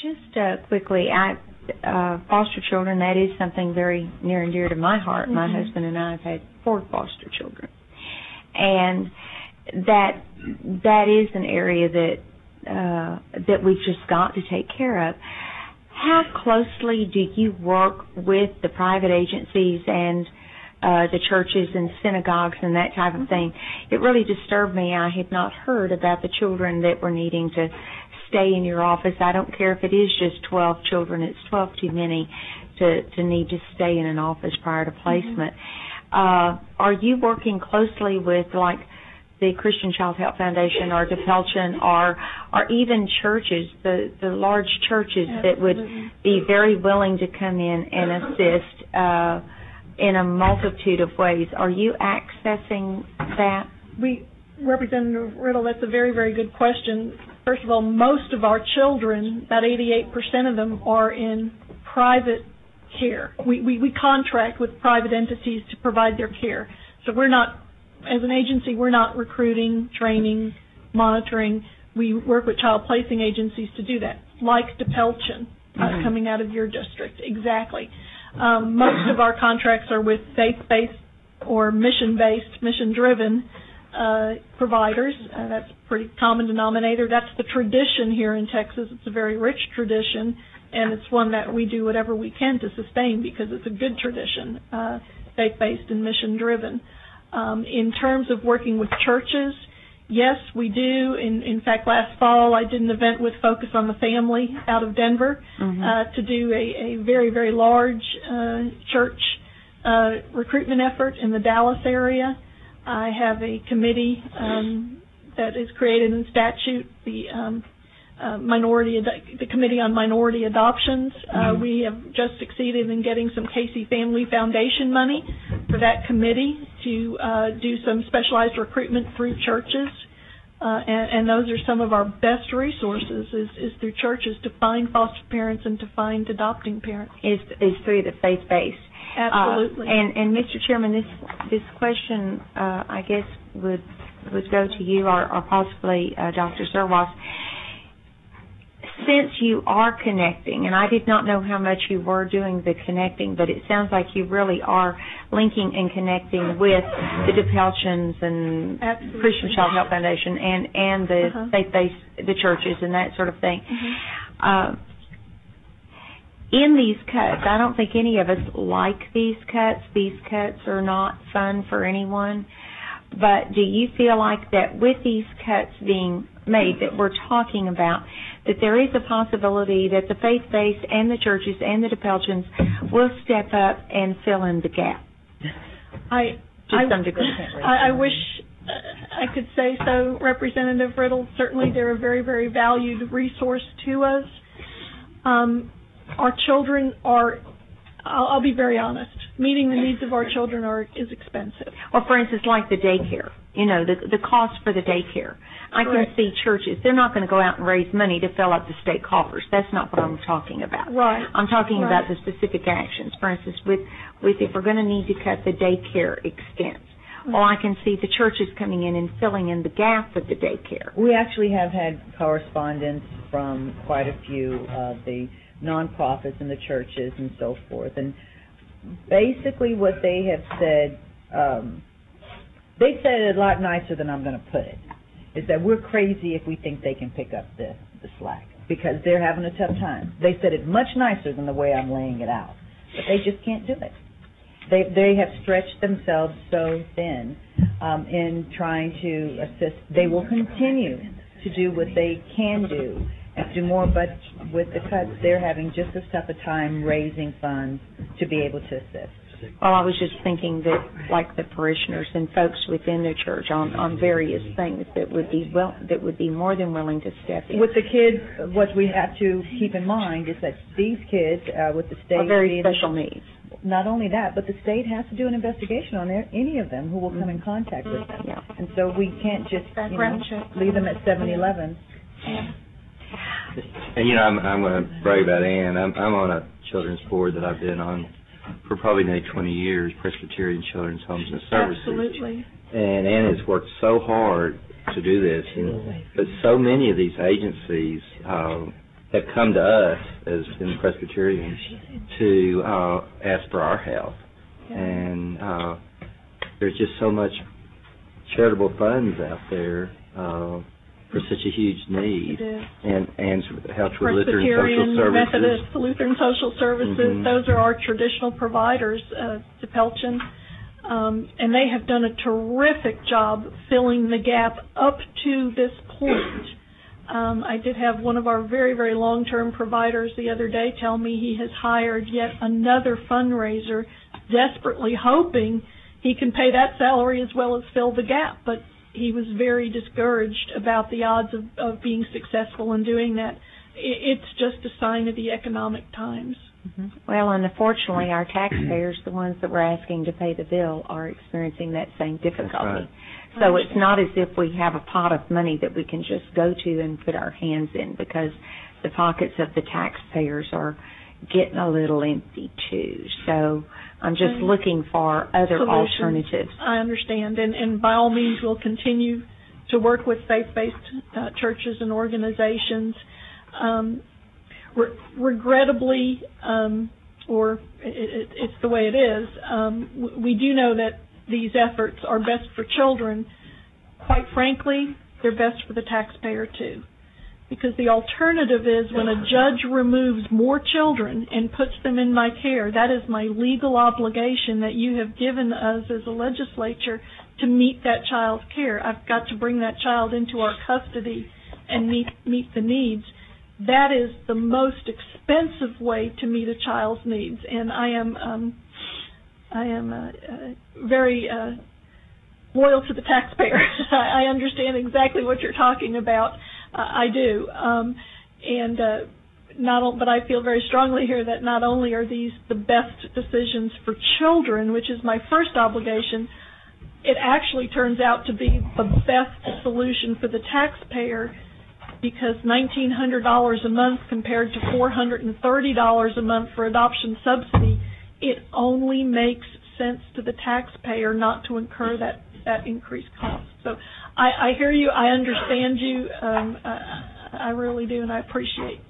Just quickly, foster children, that is something very near and dear to my heart. My husband and I have had 4 foster children. And that is an area that we've just got to take care of. How closely do you work with the private agencies and the churches and synagogues and that type of thing? It really disturbed me. I had not heard about the children that were needing to stay in your office. I don't care if it is just 12 children. It's 12 too many to need to stay in an office prior to placement. Are you working closely with, like, the Christian Child Help Foundation or DePelchin or even churches, the large churches that would be very willing to come in and assist in a multitude of ways? Are you accessing that? Representative Riddle, that's a very, very good question. First of all, most of our children, about 88% of them, are in private care. We contract with private entities to provide their care. So we're not, as an agency, we're not recruiting, training, monitoring. We work with child placing agencies to do that, like DePelchin coming out of your district. Exactly. Most of our contracts are with faith-based or mission-based, mission-driven providers. That's a pretty common denominator. That's the tradition here in Texas. It's a very rich tradition, and it's one that we do whatever we can to sustain because it's a good tradition, faith-based and mission-driven. In terms of working with churches, yes, we do. In fact, last fall I did an event with Focus on the Family out of Denver to do a very, very large church recruitment effort in the Dallas area. I have a committee that is created in statute, the Committee on Minority Adoptions. We have just succeeded in getting some Casey Family Foundation money for that committee to do some specialized recruitment through churches. And those are some of our best resources is through churches to find foster parents and to find adopting parents. Is through the faith-based. Absolutely. And Mr. Chairman, this question, I guess, would go to you or possibly Dr. Zerwas. Since you are connecting, and I did not know how much you were doing the connecting, but it sounds like you really are linking and connecting with the DePelchins and Christian Child Help Foundation and the faith-based, the churches and that sort of thing. In these cuts, I don't think any of us like these cuts. These cuts are not fun for anyone. But do you feel like that with these cuts being made that we're talking about, that there is a possibility that the faith-based and the churches and the DePelchins will step up and fill in the gap? To some degree. I wish I could say so, Representative Riddle. Certainly they're a very, very valued resource to us. Our children are, I'll be very honest, meeting the needs of our children is expensive. Or, for instance, like the daycare, the cost for the daycare. I can see churches, they're not going to go out and raise money to fill up the state coffers. That's not what I'm talking about. Right. I'm talking about the specific actions. For instance, with if we're going to need to cut the daycare expense, well, I can see the churches coming in and filling in the gap with the daycare. We actually have had correspondence from quite a few of the nonprofits and the churches and so forth. And basically what they have said, they said it a lot nicer than I'm going to put it, is that we're crazy if we think they can pick up the slack because they're having a tough time. They said it much nicer than the way I'm laying it out, but they just can't do it. They have stretched themselves so thin in trying to assist. They will continue to do what they can do and do more, but with the cuts, they're having just as tough a time raising funds to be able to assist. Well, I was just thinking that, like the parishioners and folks within the church on various things that would be more than willing to step in. With the kids, what we have to keep in mind is that these kids with the state are very special needs. Not only that, but the state has to do an investigation on any of them who will come in contact with them. Yeah. And so we can't just leave them at 7-Eleven. And I'm going to brag about Anne. I'm on a children's board that I've been on for probably nearly 20 years, Presbyterian Children's Homes and Services. Absolutely. And Anne has worked so hard to do this, but so many of these agencies have come to us as in Presbyterians to ask for our help. And there's just so much charitable funds out there for such a huge need. And helps with Lutheran Social Services. Methodist, Lutheran Social Services, those are our traditional providers to Pelchin. And they have done a terrific job filling the gap up to this point. I did have one of our very, very long-term providers the other day tell me he has hired yet another fundraiser, desperately hoping he can pay that salary as well as fill the gap. But he was very discouraged about the odds of being successful in doing that. It's just a sign of the economic times. Well, and unfortunately, our taxpayers, the ones that we're asking to pay the bill, are experiencing that same difficulty. Right. So it's not as if we have a pot of money that we can just go to and put our hands in, because the pockets of the taxpayers are getting a little empty too. So I'm just looking for other alternatives. I understand, and by all means, we'll continue to work with faith-based churches and organizations. Regrettably, or it's the way it is, we do know that these efforts are best for children. Quite frankly, they're best for the taxpayer too. Because the alternative is when a judge removes more children and puts them in my care, that is my legal obligation that you have given us as a legislature to meet that child's care. I've got to bring that child into our custody and meet the needs. That is the most expensive way to meet a child's needs, and I am very loyal to the taxpayer. I understand exactly what you're talking about. I do, but I feel very strongly here that not only are these the best decisions for children, which is my first obligation, it actually turns out to be the best solution for the taxpayer, because $1,900 a month compared to $430 a month for adoption subsidy, it only makes sense to the taxpayer not to incur that increased cost. So I hear you, I understand you, I really do, and I appreciate